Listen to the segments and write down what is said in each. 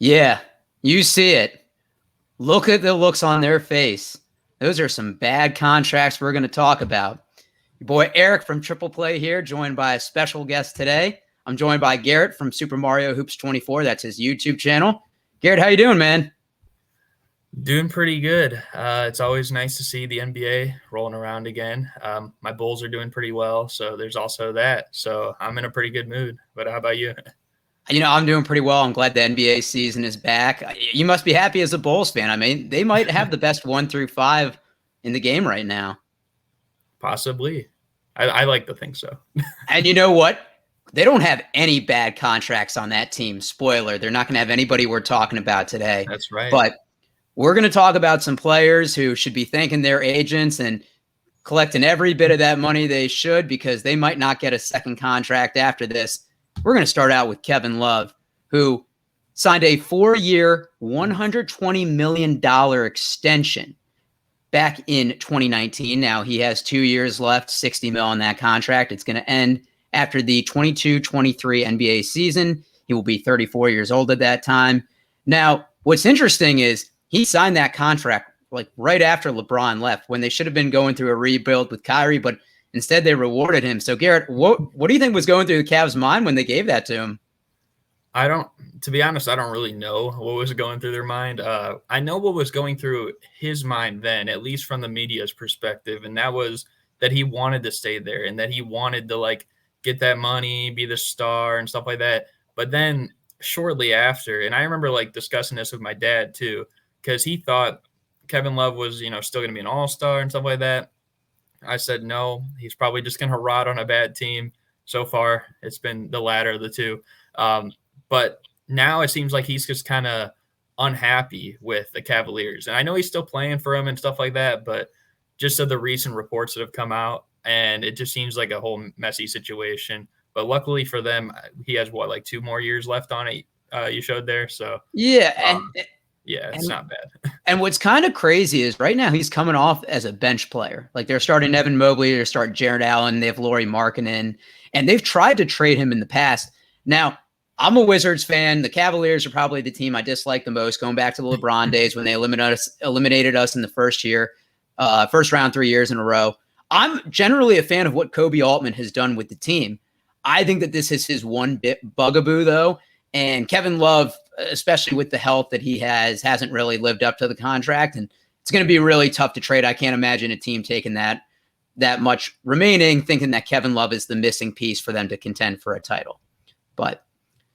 Yeah, you see it. Look at the looks on their face. Those are some bad contracts we're going to talk about. Your boy Eric from Triple Play here, joined by a special guest today. I'm joined by Garrett from Super Mario Hoops 24. That's his YouTube channel. Garrett, how you doing, man? Doing pretty good. It's always nice to see the NBA rolling around again. My Bulls are doing pretty well, so there's also that. So I'm in a pretty good mood. But how about you? I'm doing pretty well. I'm glad the NBA season is back. You must be happy as a Bulls fan. I mean, they might have the best 1 through 5 in the game right now. Possibly. I like to think so. And you know what? They don't have any bad contracts on that team. Spoiler, they're not going to have anybody we're talking about today. That's right. But we're going to talk about some players who should be thanking their agents and collecting every bit of that money they should, because they might not get a second contract after this. We're going to start out with Kevin Love, who signed a 4-year, $120 million extension back in 2019. Now he has 2 years left, $60 million on that contract. It's going to end after the 22-23 NBA season. He will be 34 years old at that time. Now, what's interesting is he signed that contract like right after LeBron left, when they should have been going through a rebuild with Kyrie, but instead they rewarded him. So Garrett, what do you think was going through the Cavs' mind when they gave that to him? To be honest, I don't really know what was going through their mind. I know what was going through his mind then, at least from the media's perspective. And that was that he wanted to stay there and that he wanted to like get that money, be the star and stuff like that. But then shortly after, and I remember like discussing this with my dad too, because he thought Kevin Love was, still going to be an all-star and stuff like that. I said, no, he's probably just going to rot on a bad team. So far, it's been the latter of the two. But now it seems like he's just kind of unhappy with the Cavaliers. And I know he's still playing for them and stuff like that, but just of the recent reports that have come out, and it just seems like a whole messy situation. But luckily for them, he has, like 2 more years left on it, you showed there. So, Yeah, it's not bad. And what's kind of crazy is right now he's coming off as a bench player. Like they're starting Evan Mobley, they're starting Jared Allen, they have Lauri Markkanen, and they've tried to trade him in the past. Now, I'm a Wizards fan. The Cavaliers are probably the team I dislike the most, going back to the LeBron days when they eliminated us in the first round 3 years in a row. I'm generally a fan of what Kobe Altman has done with the team. I think that this is his one bit bugaboo, though. And Kevin Love, especially with the health that he hasn't really lived up to the contract. And it's going to be really tough to trade. I can't imagine a team taking that much remaining, thinking that Kevin Love is the missing piece for them to contend for a title. But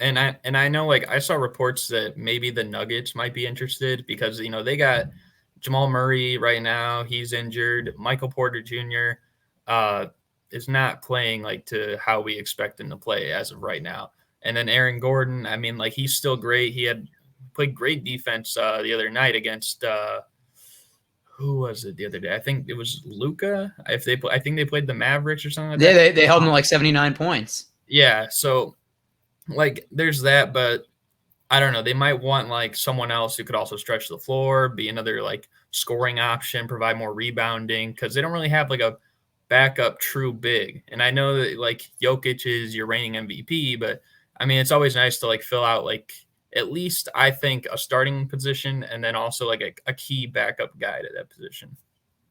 And I know, like, I saw reports that maybe the Nuggets might be interested because, they got Jamal Murray right now. He's injured. Michael Porter Jr. Is not playing, like, to how we expect him to play as of right now. And then Aaron Gordon, I mean, like, he's still great. He had played great defense the other night against who was it the other day? I think it was Luka. I think they played the Mavericks or something like that. They held him like 79 points. Yeah, so like there's that, but I don't know. They might want like someone else who could also stretch the floor, be another like scoring option, provide more rebounding, because they don't really have like a backup true big. And I know that like Jokic is your reigning MVP, but I mean, it's always nice to like fill out like at least I think a starting position and then also like a key backup guy to that position.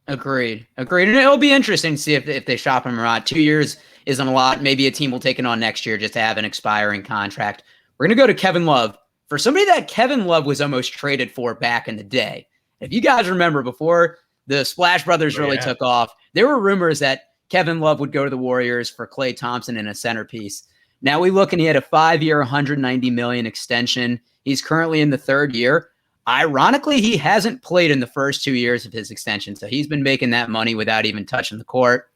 Agreed. And it'll be interesting to see if they shop him or not. 2 years isn't a lot. Maybe a team will take it on next year just to have an expiring contract. We're going to go to Kevin Love. For somebody that Kevin Love was almost traded for back in the day. If you guys remember, before the Splash Brothers really took off, there were rumors that Kevin Love would go to the Warriors for Klay Thompson in a centerpiece. Now we look and he had a 5-year, $190 million extension. He's currently in the 3rd year. Ironically, he hasn't played in the first 2 years of his extension, so he's been making that money without even touching the court.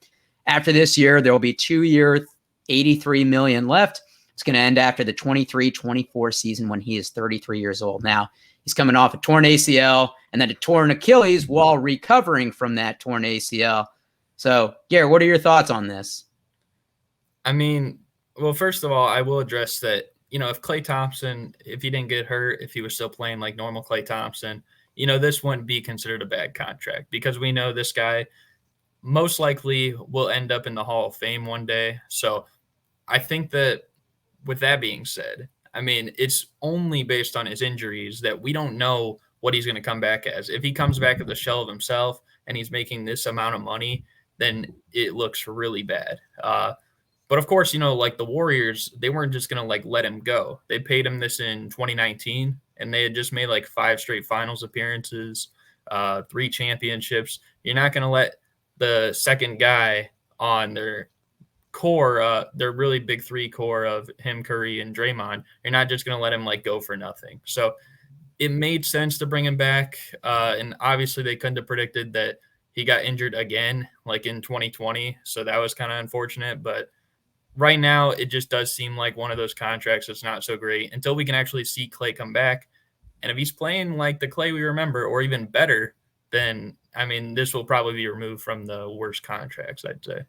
After this year, there will be 2-year, $83 million left. It's going to end after the 23-24 season when he is 33 years old. Now, he's coming off a torn ACL and then a torn Achilles while recovering from that torn ACL. So, Garrett, what are your thoughts on this? I mean, well, first of all, I will address that, if Klay Thompson, if he didn't get hurt, if he was still playing like normal Klay Thompson, this wouldn't be considered a bad contract because we know this guy most likely will end up in the Hall of Fame one day. So I think that with that being said, I mean, it's only based on his injuries that we don't know what he's going to come back as. If he comes back as a shell of himself and he's making this amount of money, then it looks really bad. But of course, like the Warriors, they weren't just going to like let him go. They paid him this in 2019, and they had just made like 5 straight finals appearances, 3 championships. You're not going to let the second guy on their core, their really big 3 core of him, Curry, and Draymond. You're not just going to let him like go for nothing. So it made sense to bring him back. And obviously they couldn't have predicted that he got injured again, like in 2020. So that was kind of unfortunate, but right now, it just does seem like one of those contracts that's not so great until we can actually see Klay come back. And if he's playing like the Klay we remember, or even better, then, I mean, this will probably be removed from the worst contracts, I'd say.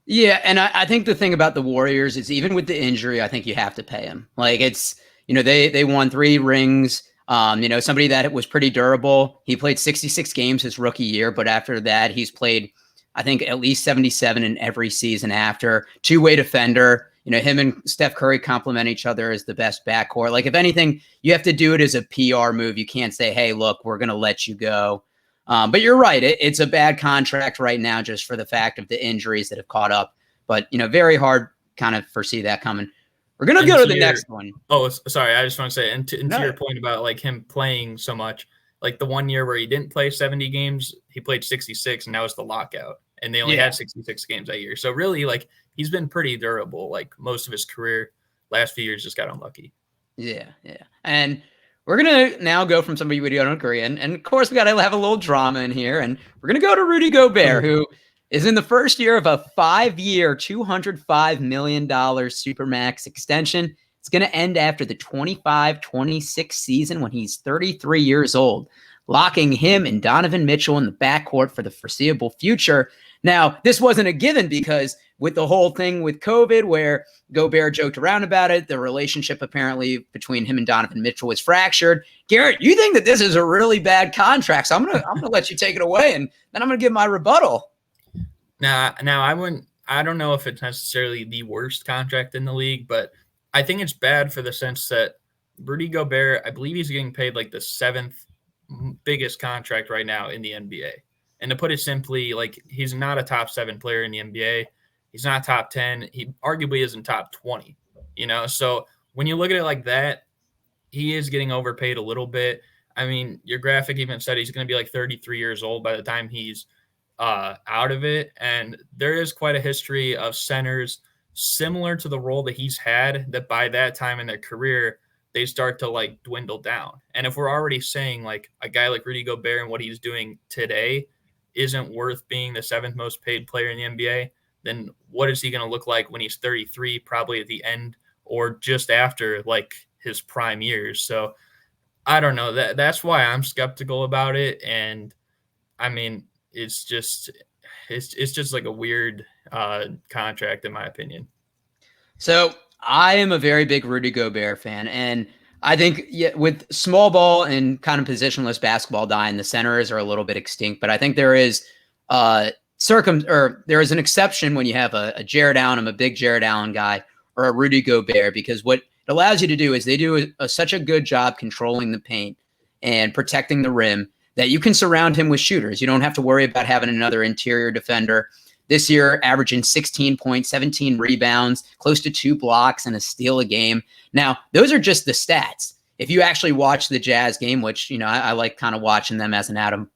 Yeah, and I think the thing about the Warriors is even with the injury, I think you have to pay him. Like it's, they won 3 rings. Somebody that was pretty durable. He played 66 games his rookie year, but after that, he's played, I think, at least 77 in every season after. 2-way defender. Him and Steph Curry complement each other as the best backcourt. Like, if anything, you have to do it as a PR move. You can't say, hey, look, we're going to let you go. But you're right. It's a bad contract right now just for the fact of the injuries that have caught up. But, very hard kind of foresee that coming. We're going to go to the next one. Oh, sorry. I just want to say, and to your point about like him playing so much, like the one year where he didn't play 70 games, he played 66, and that was the lockout. And they only had 66 games that year. So really, like, he's been pretty durable, like most of his career. Last few years just got unlucky. Yeah. And we're going to now go from somebody we don't agree. And of course, we got to have a little drama in here. And we're going to go to Rudy Gobert, who is in the first year of a 5-year, $205 million Supermax extension. It's going to end after the 25-26 season when he's 33 years old, locking him and Donovan Mitchell in the backcourt for the foreseeable future. Now, this wasn't a given because with the whole thing with COVID where Gobert joked around about it, the relationship apparently between him and Donovan Mitchell was fractured. Garrett, you think that this is a really bad contract, so I'm gonna let you take it away, and then I'm going to give my rebuttal. Now I don't know if it's necessarily the worst contract in the league, but I think it's bad for the sense that Rudy Gobert, I believe he's getting paid like the 7th biggest contract right now in the NBA. And to put it simply, like, he's not a top 7 player in the NBA. He's not top 10. He arguably isn't top 20, So when you look at it like that, he is getting overpaid a little bit. I mean, your graphic even said he's going to be like 33 years old by the time he's out of it. And there is quite a history of centers similar to the role that he's had, that by that time in their career, they start to like dwindle down. And if we're already saying like a guy like Rudy Gobert and what he's doing today isn't worth being the 7th most paid player in the NBA, then what is he going to look like when he's 33, probably at the end or just after like his prime years? So I don't know. That's why I'm skeptical about it. And I mean, it's just like a weird contract in my opinion. So I am a very big Rudy Gobert fan, and I think with small ball and kind of positionless basketball dying, the centers are a little bit extinct. But I think there is there is an exception when you have a Jared Allen, I'm a big Jared Allen guy, or a Rudy Gobert, because what it allows you to do is they do such a good job controlling the paint and protecting the rim that you can surround him with shooters. You don't have to worry about having another interior defender. This year, averaging 16 points, 17 rebounds, close to 2 blocks, and a steal a game. Now, those are just the stats. If you actually watch the Jazz game, which, I like kind of watching them as an Adam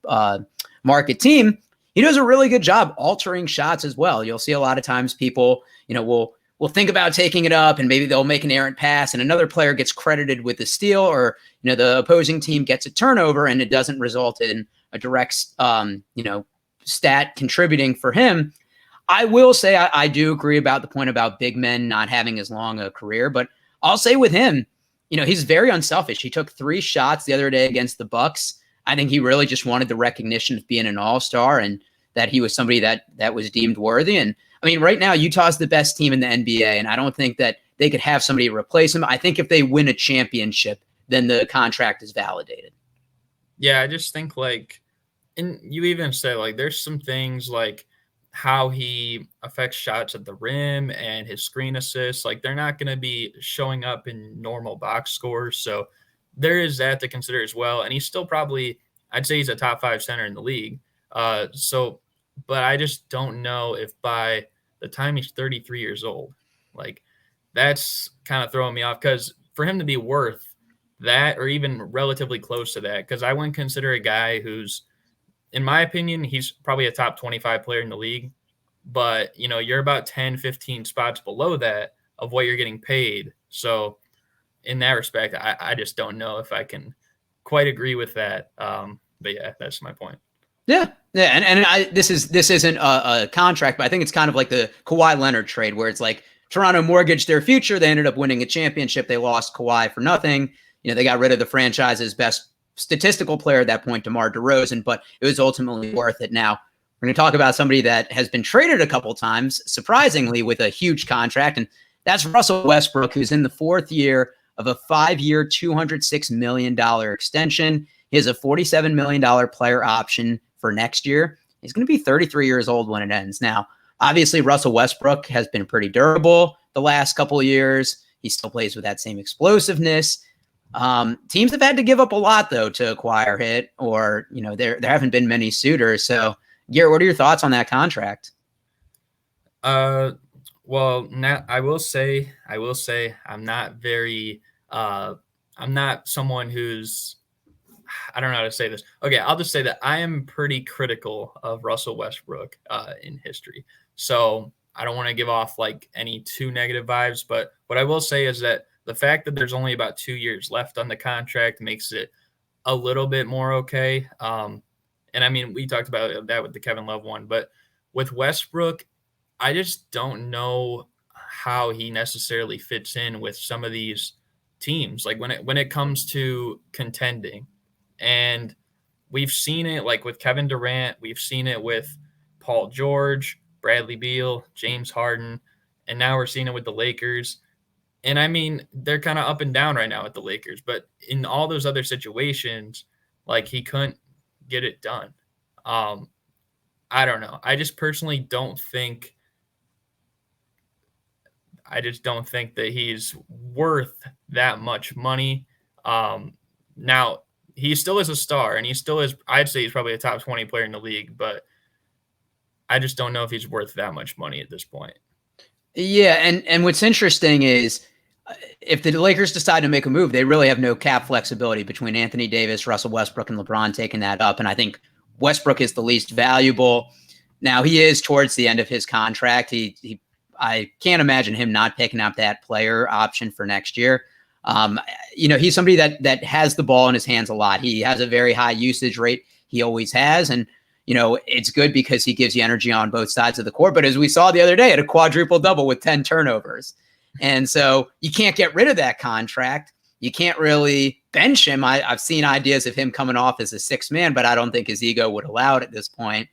market team, he does a really good job altering shots as well. You'll see a lot of times people, will think about taking it up, and maybe they'll make an errant pass, and another player gets credited with the steal, or, the opposing team gets a turnover, and it doesn't result in a direct, stat contributing for him. I will say I do agree about the point about big men not having as long a career, but I'll say with him, he's very unselfish. He took 3 shots the other day against the Bucks. I think he really just wanted the recognition of being an all-star and that he was somebody that was deemed worthy. And I mean, right now, Utah's the best team in the NBA, and I don't think that they could have somebody replace him. I think if they win a championship, then the contract is validated. Yeah, I just think and you even said there's some things like how he affects shots at the rim and his screen assists. Like, they're not going to be showing up in normal box scores. So there is that to consider as well. And he's still probably, I'd say he's a top 5 center in the league. But I just don't know if by the time he's 33 years old, like, that's kind of throwing me off, because for him to be worth that or even relatively close to that, because I wouldn't consider a guy who's, in my opinion, he's probably a top 25 player in the league, but you're about 10, 15 spots below that of what you're getting paid. So in that respect, I just don't know if I can quite agree with that. But yeah, that's my point. Yeah. This isn't a contract, but I think it's kind of like the Kawhi Leonard trade, where it's like Toronto mortgaged their future. They ended up winning a championship. They lost Kawhi for nothing. They got rid of the franchise's best statistical player at that point, DeMar DeRozan, but it was ultimately worth it. Now, we're going to talk about somebody that has been traded a couple times, surprisingly, with a huge contract, and that's Russell Westbrook, who's in the 4th year of a 5-year, $206 million extension. He has a $47 million player option for next year. He's going to be 33 years old when it ends. Now, obviously, Russell Westbrook has been pretty durable the last couple of years. He still plays with that same explosiveness. Teams have had to give up a lot, though, to acquire it, or, there haven't been many suitors. So, Garrett, what are your thoughts on that contract? Well, now I will say I'm not someone who's, I don't know how to say this. Okay, I'll just say that I am pretty critical of Russell Westbrook in history. So I don't want to give off like any too negative vibes, but what I will say is that the fact that there's only about 2 years left on the contract makes it a little bit more okay. And I mean, we talked about that with the Kevin Love one, but with Westbrook, I just don't know how he necessarily fits in with some of these teams. Like when it comes to contending, and we've seen it like with Kevin Durant, we've seen it with Paul George, Bradley Beal, James Harden, and now we're seeing it with the Lakers. And I mean, they're kind of up and down right now with the Lakers, but in all those other situations, like, he couldn't get it done. I don't know. I just personally don't think that he's worth that much money. Now, he still is a star, and he still is, I'd say he's probably a top 20 player in the league, but I just don't know if he's worth that much money at this point. Yeah, and what's interesting is if the Lakers decide to make a move, they really have no cap flexibility between Anthony Davis, Russell Westbrook, and LeBron taking that up. And I think Westbrook is the least valuable. Now, he is towards the end of his contract. I can't imagine him not picking up that player option for next year. He's somebody that has the ball in his hands a lot. He has a very high usage rate. He always has. And, it's good because he gives you energy on both sides of the court. But as we saw the other day, at a quadruple double with 10 turnovers. And so you can't get rid of that contract. You can't really bench him. I've seen ideas of him coming off as a 6th man, but I don't think his ego would allow it at this point.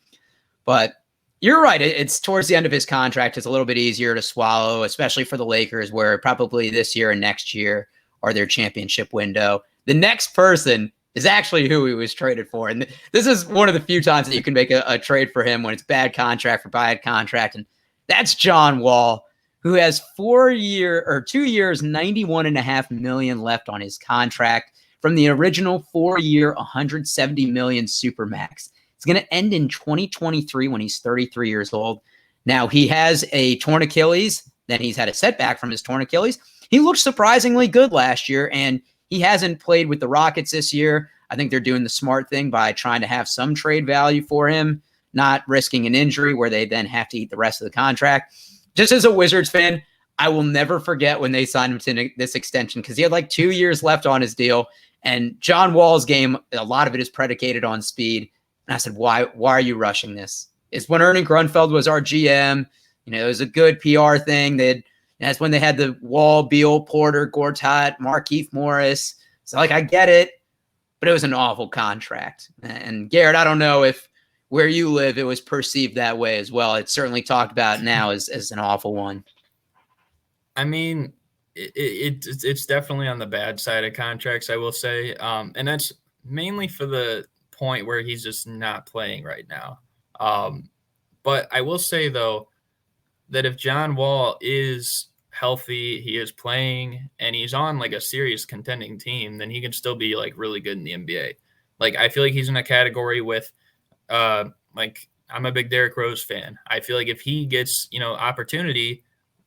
But you're right. It's towards the end of his contract. It's a little bit easier to swallow, especially for the Lakers, where probably this year and next year are their championship window. The next person is actually who he was traded for. And this is one of the few times that you can make a trade for him when it's bad contract for bad contract. And that's John Wall, who has 2 years, $91.5 million left on his contract from the original 4-year, $170 million Supermax. It's going to end in 2023 when he's 33 years old. Now, he has a torn Achilles. Then he's had a setback from his torn Achilles. He looked surprisingly good last year, and he hasn't played with the Rockets this year. I think they're doing the smart thing by trying to have some trade value for him, not risking an injury where they then have to eat the rest of the contract. Just as a Wizards fan, I will never forget when they signed him to this extension, because he had like 2 years left on his deal. And John Wall's game, a lot of it is predicated on speed. And I said, why are you rushing this? It's when Ernie Grunfeld was our GM. It was a good PR thing. That's when they had the Wall, Beal, Porter, Gortat, Markieff Morris. So, I get it, but it was an awful contract. And Garrett, I don't know if where you live, it was perceived that way as well. It's certainly talked about now as an awful one. I mean, it's definitely on the bad side of contracts, I will say. And that's mainly for the point where he's just not playing right now. But I will say, though, that if John Wall is healthy, he is playing, and he's on like a serious contending team, then he can still be like really good in the NBA. Like I feel like he's in a category with like I'm a big Derrick Rose fan. I feel like if he gets, opportunity,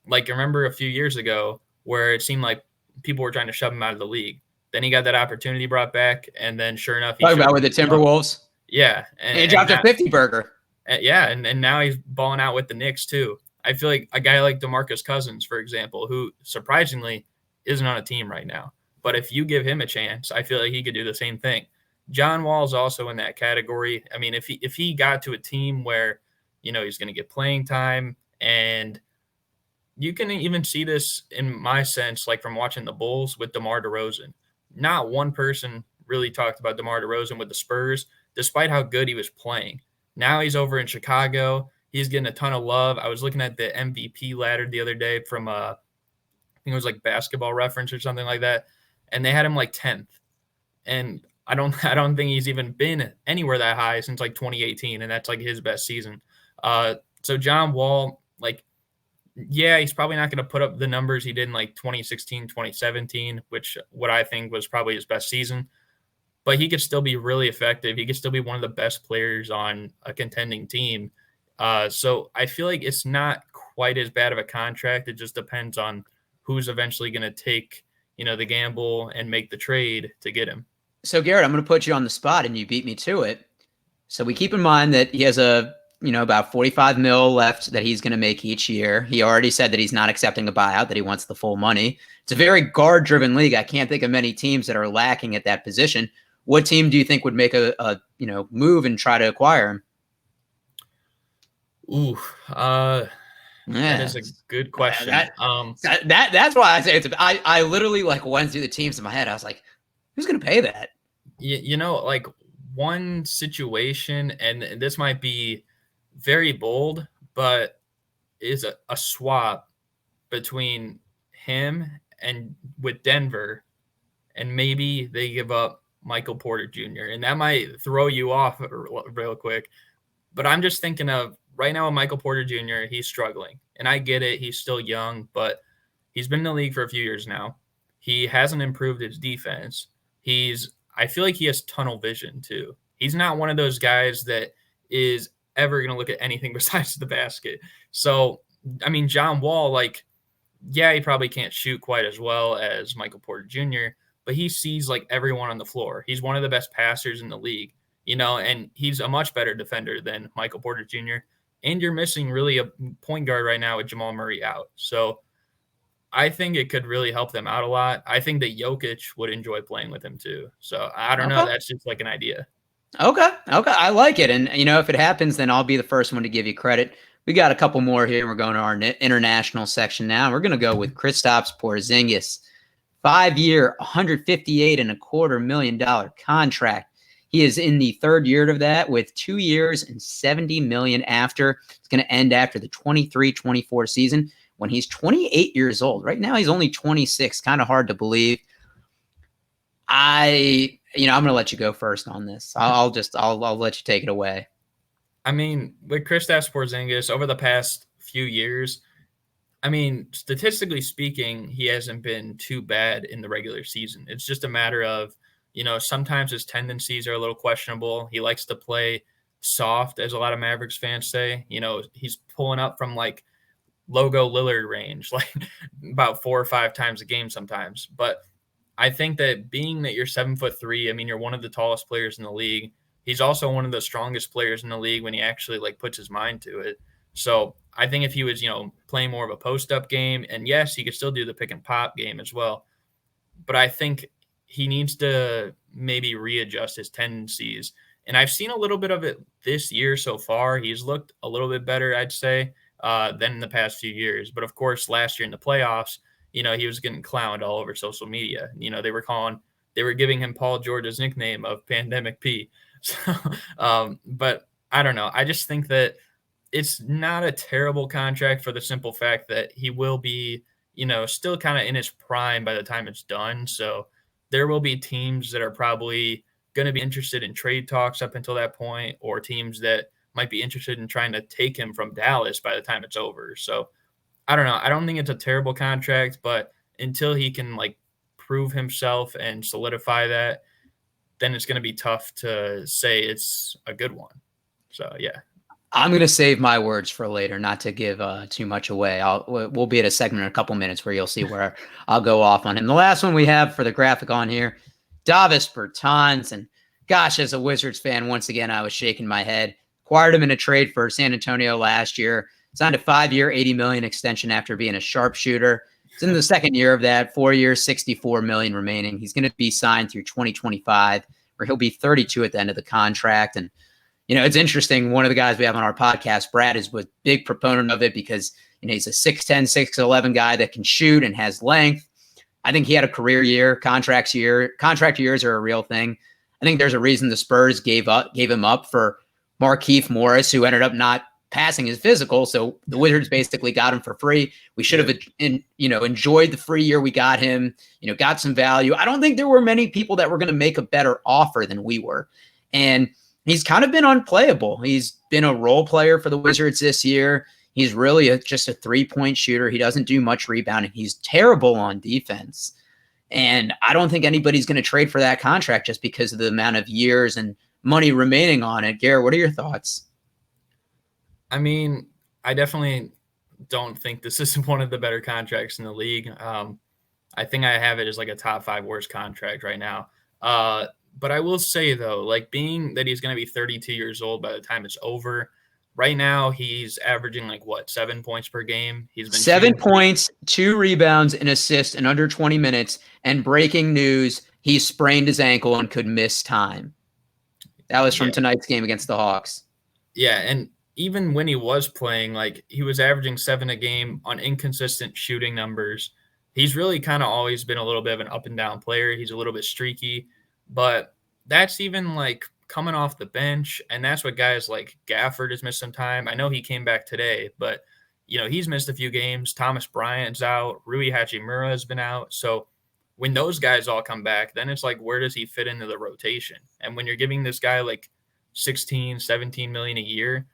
like remember a few years ago where it seemed like people were trying to shove him out of the league. Then he got that opportunity brought back, and then sure enough, he Talking about with the Timberwolves. Yeah, and he dropped a 50 burger. Yeah, and now he's balling out with the Knicks too. I feel like a guy like DeMarcus Cousins, for example, who surprisingly isn't on a team right now. But if you give him a chance, I feel like he could do the same thing. John Wall's also in that category. I mean, if he got to a team where, he's going to get playing time, and you can even see this in my sense, like from watching the Bulls with DeMar DeRozan. Not one person really talked about DeMar DeRozan with the Spurs, despite how good he was playing. Now he's over in Chicago. He's getting a ton of love. I was looking at the MVP ladder the other day from I think it was like Basketball Reference or something like that, and they had him like 10th. And I don't think he's even been anywhere that high since like 2018, and that's like his best season. So John Wall, like, yeah, he's probably not going to put up the numbers he did in like 2016, 2017, which what I think was probably his best season. But he could still be really effective. He could still be one of the best players on a contending team. So I feel like it's not quite as bad of a contract. It just depends on who's eventually going to take, the gamble and make the trade to get him. So Garrett, I'm going to put you on the spot, and you beat me to it. So we keep in mind that he has about 45 mil left that he's going to make each year. He already said that he's not accepting a buyout, that he wants the full money. It's a very guard-driven league. I can't think of many teams that are lacking at that position. What team do you think would make a move and try to acquire him? Ooh, that is a good question. That's why I say I literally like went through the teams in my head. I was like, who's going to pay that? Like one situation, and this might be very bold, but is a swap between him and with Denver, and maybe they give up Michael Porter Jr., and that might throw you off real quick. But I'm just thinking of right now, Michael Porter Jr., he's struggling. And I get it. He's still young, but he's been in the league for a few years now. He hasn't improved his defense. I feel like he has tunnel vision too. He's not one of those guys that is ever going to look at anything besides the basket. So, I mean, John Wall, like, yeah, he probably can't shoot quite as well as Michael Porter Jr., but he sees like everyone on the floor. He's one of the best passers in the league, and he's a much better defender than Michael Porter Jr. And you're missing really a point guard right now with Jamal Murray out. So I think it could really help them out a lot. I think that Jokic would enjoy playing with him too. So I don't know. That's just like an idea. Okay. I like it. And, if it happens, then I'll be the first one to give you credit. We got a couple more here. We're going to our international section now. We're going to go with Kristaps Porzingis. 5-year, $158.25 million contract. He is in the third year of that with 2 years and $70 million after. It's going to end after the 23-24 season when he's 28 years old. Right now, he's only 26. Kind of hard to believe. I'm going to let you go first on this. I'll let you take it away. I mean, with Kristaps Porzingis over the past few years, I mean, statistically speaking, he hasn't been too bad in the regular season. It's just a matter of, sometimes his tendencies are a little questionable. He likes to play soft, as a lot of Mavericks fans say. He's pulling up from like logo Lillard range, like about 4 or 5 times a game sometimes. But I think that being that you're 7'3", I mean, you're one of the tallest players in the league. He's also one of the strongest players in the league when he actually like puts his mind to it. So I think if he was, playing more of a post-up game, and yes, he could still do the pick and pop game as well. But I think he needs to maybe readjust his tendencies. And I've seen a little bit of it this year so far. He's looked a little bit better, I'd say, than in the past few years. But of course, last year in the playoffs, he was getting clowned all over social media. They were giving him Paul George's nickname of Pandemic P. So, but I don't know. I just think that it's not a terrible contract for the simple fact that he will be, still kind of in his prime by the time it's done. So there will be teams that are probably going to be interested in trade talks up until that point, or teams that might be interested in trying to take him from Dallas by the time it's over. So I don't know. I don't think it's a terrible contract, but until he can like prove himself and solidify that, then it's going to be tough to say it's a good one. So, yeah. I'm going to save my words for later, not to give too much away. We'll be at a segment in a couple minutes where you'll see where I'll go off on him. The last one we have for the graphic on here, Davis Bertans. And gosh, as a Wizards fan, once again, I was shaking my head. Acquired him in a trade for San Antonio last year. Signed a 5-year, $80 million extension after being a sharpshooter. It's in the second year of that, 4 years, $64 million remaining. He's going to be signed through 2025, where he'll be 32 at the end of the contract. And, you know, it's interesting. One of the guys we have on our podcast, Brad, is a big proponent of it because, you know, he's a 6'10", 6'11" guy that can shoot and has length. I think he had a career year. Contract years are a real thing. I think there's a reason the Spurs gave him up for Markieff Morris, who ended up not passing his physical. So the Wizards basically got him for free. We should have, enjoyed the free year we got him, got some value. I don't think there were many people that were going to make a better offer than we were. And he's kind of been unplayable. He's been a role player for the Wizards this year. He's really just a 3-point shooter. He doesn't do much rebounding. He's terrible on defense. And I don't think anybody's going to trade for that contract just because of the amount of years and money remaining on it. Garrett, what are your thoughts? I mean, I definitely don't think this is one of the better contracts in the league. I think I have it as like a top 5 worst contract right now. But I will say, though, like being that he's going to be 32 years old by the time it's over, right now he's averaging 7 points per game. He's been 7 points, 2 rebounds, an assist in under 20 minutes. And breaking news, he sprained his ankle and could miss time. That was from tonight's game against the Hawks. Yeah, and even when he was playing, he was averaging 7 a game on inconsistent shooting numbers. He's really kind of always been a little bit of an up and down player. He's a little bit streaky, but that's even coming off the bench. And that's what guys like Gafford has missed some time. I know he came back today, but he's missed a few games. Thomas Bryant's out. Rui Hachimura has been out. So when those guys all come back, then it's where does he fit into the rotation? And when you're giving this guy 16, 17 million a year,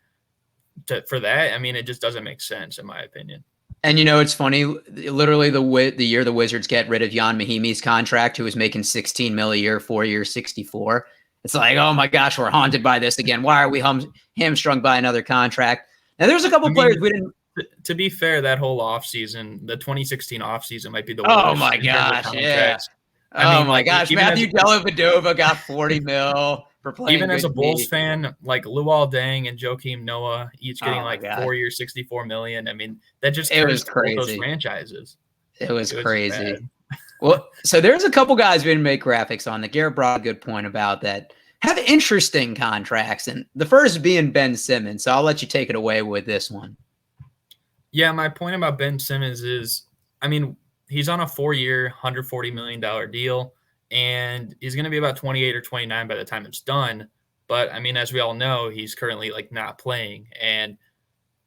for that, I mean, it just doesn't make sense in my opinion. And it's funny, literally the year the Wizards get rid of Jan Mahimi's contract, who was making 16 mil a year, 4 years, 64. It's oh my gosh, we're haunted by this again. Why are we hamstrung by another contract? Now there's a couple players we didn't. To be fair, that whole offseason, the 2016 offseason might be the worst. Oh my gosh, yeah. My gosh, Matthew Dellavedova got 40 mil. Even as a Bulls fan, Luol Deng and Joakim Noah each getting 4 years, 64 million. I mean, that just was crazy. Those franchises. It was crazy. Well, so there's a couple guys we didn't make graphics on that Garrett brought a good point about that have interesting contracts, and the first being Ben Simmons. So I'll let you take it away with this one. Yeah, my point about Ben Simmons is, I mean, he's on a 4-year, $140 million deal. And he's going to be about 28 or 29 by the time it's done. But, I mean, as we all know, he's currently, not playing. And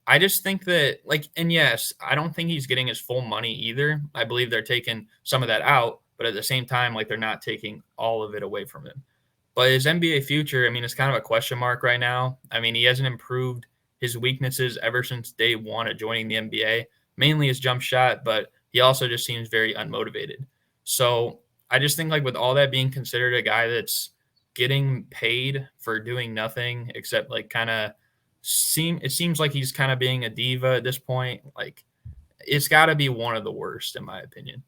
I just think that, and yes, I don't think he's getting his full money either. I believe they're taking some of that out. But at the same time, they're not taking all of it away from him. But his NBA future, I mean, it's kind of a question mark right now. I mean, he hasn't improved his weaknesses ever since day one of joining the NBA. Mainly his jump shot, but he also just seems very unmotivated. So I just think with all that being considered, a guy that's getting paid for doing nothing except it seems like he's kind of being a diva at this point. It's got to be one of the worst in my opinion.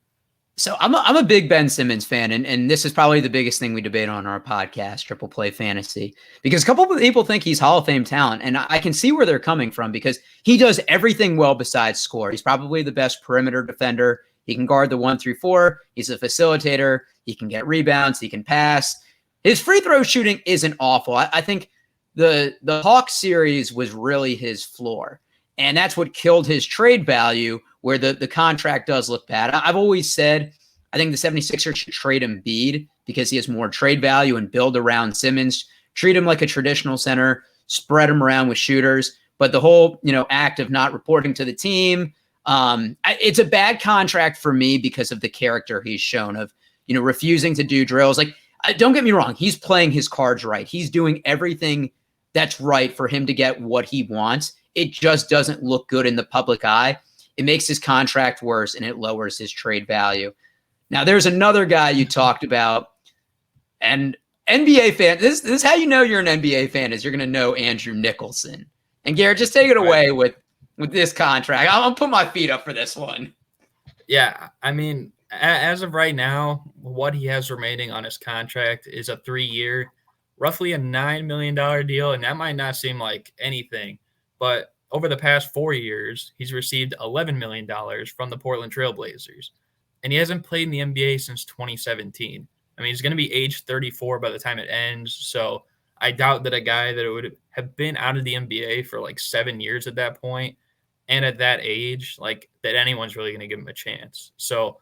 So I'm a big Ben Simmons fan, and this is probably the biggest thing we debate on our podcast, Triple Play Fantasy, because a couple of people think he's Hall of Fame talent, and I can see where they're coming from because he does everything well besides score. He's probably the best perimeter defender. He can guard the 1 through 4. He's a facilitator. He can get rebounds. He can pass. His free throw shooting isn't awful. I think the Hawks series was really his floor, and that's what killed his trade value, where the contract does look bad. I've always said I think the 76ers should trade Embiid because he has more trade value and build around Simmons. Treat him like a traditional center, spread him around with shooters. But the whole act of not reporting to the team, it's a bad contract for me because of the character he's shown of refusing to do drills. Don't get me wrong, he's playing his cards right. He's doing everything that's right for him to get what he wants. It just doesn't look good in the public eye. It makes his contract worse, and it lowers his trade value. Now, there's another guy you talked about, and NBA fan, this is how you know you're an NBA fan, is you're going to know Andrew Nicholson. And Garrett, just take it away with this contract. I'll put my feet up for this one. Yeah, I mean, as of right now, what he has remaining on his contract is a 3-year, roughly a $9 million deal, and that might not seem like anything, but over the past 4 years, he's received $11 million from the Portland Trail Blazers, and he hasn't played in the NBA since 2017. I mean, he's going to be age 34 by the time it ends, so I doubt that a guy that would have been out of the NBA for like 7 years at that point, and at that age, like that anyone's really going to give him a chance. So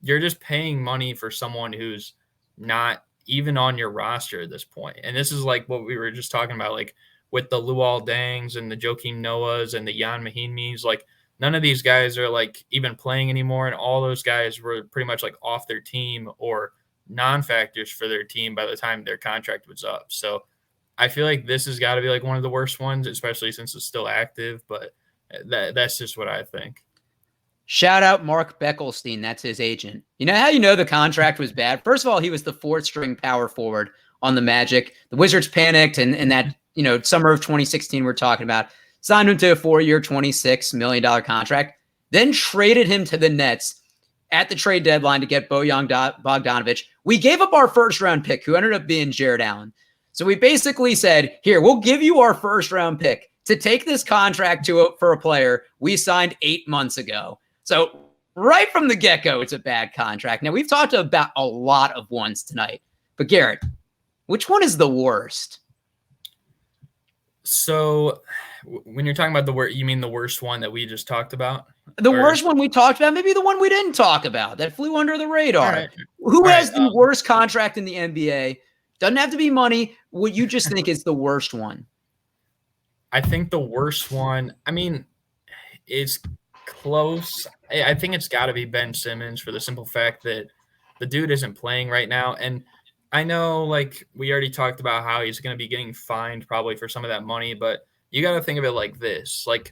you're just paying money for someone who's not even on your roster at this point. And this is like what we were just talking about, like with the Luol Dangs and the Joakim Noahs and the Jan Mahinmis, like none of these guys are like even playing anymore. And all those guys were pretty much like off their team or non-factors for their team by the time their contract was up. So I feel like this has got to be like one of the worst ones, especially since it's still active, but that's just what I think. Shout out Mark Beckelstein. That's his agent. You know how you know the contract was bad? First of all, he was the 4th string power forward on the Magic. The Wizards panicked, and that, summer of 2016 we're talking about, signed him to a 4-year, $26 million contract, then traded him to the Nets at the trade deadline to get Bojan Bogdanovic. We gave up our first-round pick, who ended up being Jared Allen. So we basically said, here, we'll give you our first-round pick to take this contract for a player we signed 8 months ago. So right from the get-go, it's a bad contract. Now, we've talked about a lot of ones tonight. But, Garrett, which one is the worst? So when you're talking about the worst, you mean the worst one that we just talked about? The worst one we talked about, maybe the one we didn't talk about that flew under the radar. Right. Who has the worst contract in the NBA? Doesn't have to be money. What you just think is the worst one? I think the worst one, I mean, is close. I think it's got to be Ben Simmons for the simple fact that the dude isn't playing right now. And I know, like, we already talked about how he's going to be getting fined probably for some of that money, but you got to think of it like this. Like,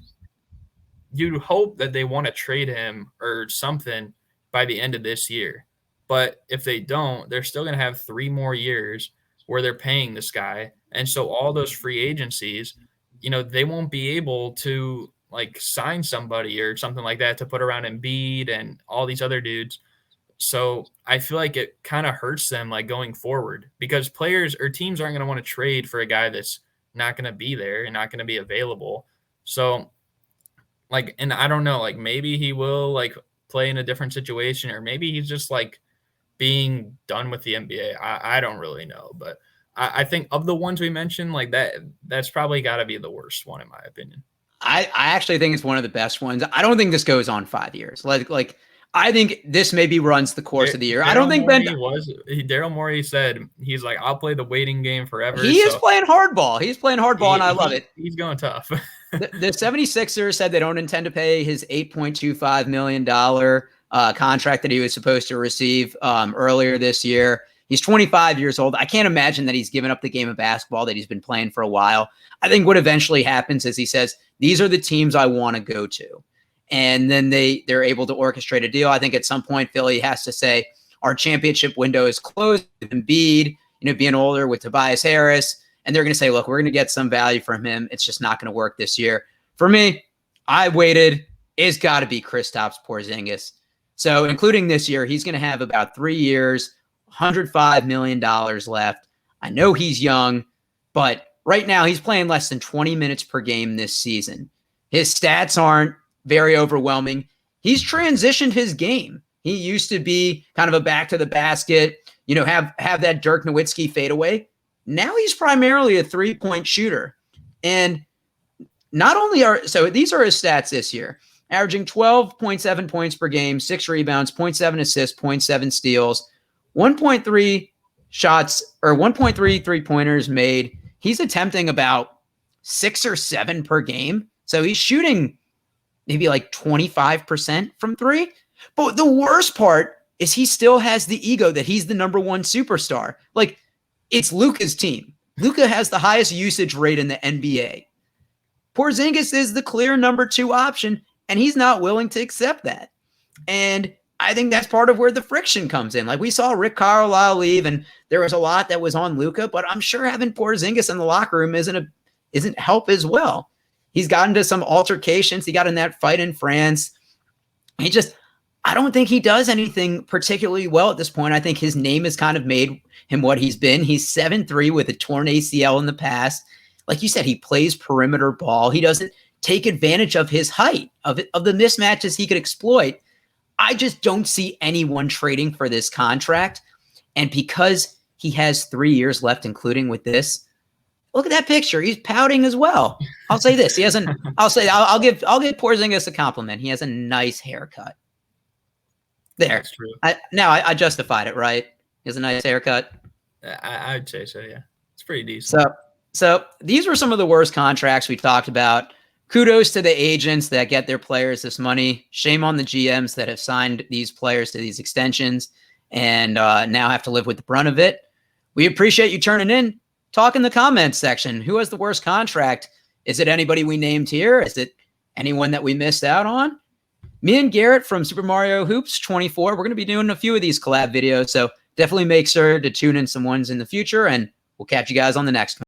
you'd hope that they want to trade him or something by the end of this year. But if they don't, they're still going to have 3 more years where they're paying this guy. And so all those free agencies, they won't be able to like sign somebody or something like that to put around Embiid and all these other dudes. So I feel like it kind of hurts them like going forward because players or teams aren't going to want to trade for a guy that's not going to be there and not going to be available. So like, and I don't know, like maybe he will like play in a different situation or maybe he's just like being done with the NBA. I don't really know, but I think of the ones we mentioned, like that's probably got to be the worst one in my opinion. I actually think it's one of the best ones. I don't think this goes on 5 years. Like I think this maybe runs the course of the year. I don't think Daryl Morey said he's like, I'll play the waiting game forever. He is playing hardball. He's playing hardball, and I love it. He's going tough. the 76ers said they don't intend to pay his $8.25 million contract that he was supposed to receive earlier this year. He's 25 years old. I can't imagine that he's given up the game of basketball that he's been playing for a while. I think what eventually happens is he says, these are the teams I want to go to. And then they're able to orchestrate a deal. I think at some point, Philly has to say, our championship window is closed with Embiid, being older with Tobias Harris. And they're going to say, look, we're going to get some value from him. It's just not going to work this year. For me, I waited. It's got to be Kristaps Porzingis. So including this year, he's going to have about 3 years, $105 million left. I know he's young, but right now he's playing less than 20 minutes per game this season. His stats aren't very overwhelming. He's transitioned his game. He used to be kind of a back to the basket, have that Dirk Nowitzki fadeaway. Now he's primarily a 3-point shooter. And not only these are his stats this year, averaging 12.7 points per game, 6 rebounds, 0.7 assists, 0.7 steals, 1.3 shots or 1.3 3-pointers made. He's attempting about 6 or 7 per game. So he's shooting maybe like 25% from 3. But the worst part is he still has the ego that he's the number 1 superstar. Like, it's Luka's team. Luka has the highest usage rate in the NBA. Porzingis is the clear number 2 option, and he's not willing to accept that. And I think that's part of where the friction comes in. Like we saw Rick Carlisle leave, and there was a lot that was on Luka, but I'm sure having Porzingis in the locker room isn't help as well. He's gotten into some altercations. He got in that fight in France. I don't think he does anything particularly well at this point. I think his name has kind of made him what he's been. He's 7'3" with a torn ACL in the past. Like you said, he plays perimeter ball. He doesn't take advantage of his height, of the mismatches he could exploit. I just don't see anyone trading for this contract. And because he has 3 years left, including with this, look at that picture. He's pouting as well. I'll say this. I'll give Porzingis a compliment. He has a nice haircut. There. That's true. I justified it, right? He has a nice haircut. I'd say so, yeah. It's pretty decent. So these were some of the worst contracts we talked about. Kudos to the agents that get their players this money. Shame on the GMs that have signed these players to these extensions and now have to live with the brunt of it. We appreciate you turning in. Talk in the comments section. Who has the worst contract? Is it anybody we named here? Is it anyone that we missed out on? Me and Garrett from Super Mario Hoops 24, we're going to be doing a few of these collab videos, so definitely make sure to tune in some ones in the future, and we'll catch you guys on the next one.